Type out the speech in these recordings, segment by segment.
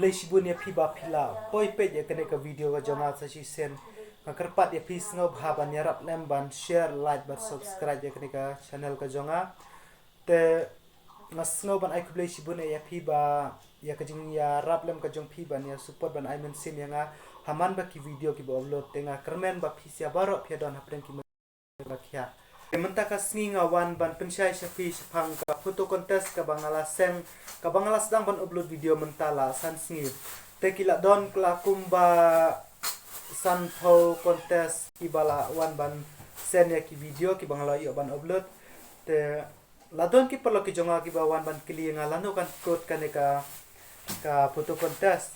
kublai shibun ya phi ba phila poi pe ya kene ka video ka jonga sa si sen ka kerpat ya phi sngo bhaban ya rap lem ban share like ban subscribe ya kene ka channel ka jonga te ngasno ban ai kublai shibun ya phi ba ya ka jing ya rap lem ka jong phi ban ya support ban ai men sim ya nga haman ba ki video ki ba upload te nga kermen ba phi sia baro phi don hapren ki ba khya menta ka snginga wan ban pensyai shafi shapang ka photo contest ka bangala sen ka bangala sedang ban upload video mentala san sngi te kila don kla kumba san pho contest ki bala wan ban sen ya ki video ki bangala yo ban upload te ladon ki perlo ki jonga ki ba wan ban kili nga lanu kan code kan ka photo contest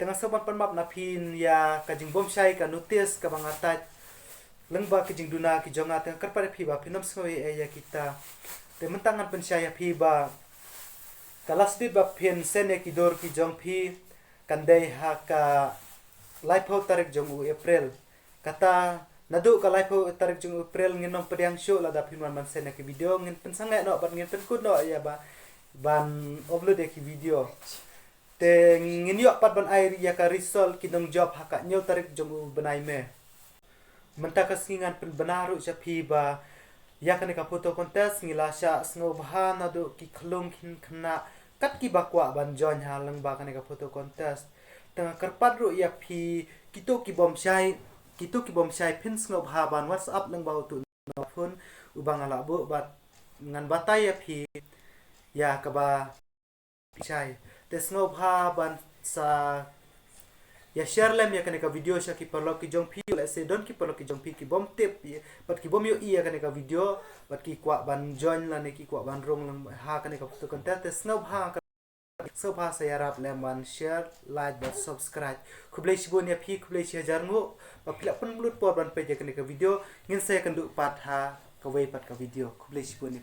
tengah sobat penmap na pin ya ka jing bom syai ka notice ka bangatat lengba ki jing duna ki jonga teng kerpa phi ba phinom sngoi ya kita te mentangan pensyaya phi ba kalas dit ba phin sen ya ki dor ki jong phi kandai ha ka laipo tarik jong u april kata nadu ka laipo tarik jong april ngin nom pediang show la da phin man sen ya ki video ngin pensanga no ban ngin pen kud no ya ba ban upload ya ki video te ngin yo pat ban air ya ka result ki dong job ha ka nyo tarik jong u banai me menta ka singan pen benaru sya phi ba ya kane ka photo contest ngila sya sngo bha na do ki khlung khin khna kat ki bakwa ban join ha lang ba kane ka photo contest tengah kerpat ru ya phi kito ki bom syai phin sngo bha ban whatsapp lang ba tu no phone ubang ala bo bat ngan batai ya phi ya ka ba syai te sngo bha ban sa ya share lem ya kane ka video sya ki perlo ki jong phi la se don ki perlo ki jong phi ki bom tip pat ki bom yo iya kane ka video pat ki kwa ban join la ne ki kwa ban rong lang ha kane ka photo content snow ha saya rap lem ban share like dan subscribe kublai shibun ya phi kublai shi hajar ngo ba pila pun mulut por ban pe ja kane ka video ngin saya kan du pat ha ka wei pat ka video kublai shibun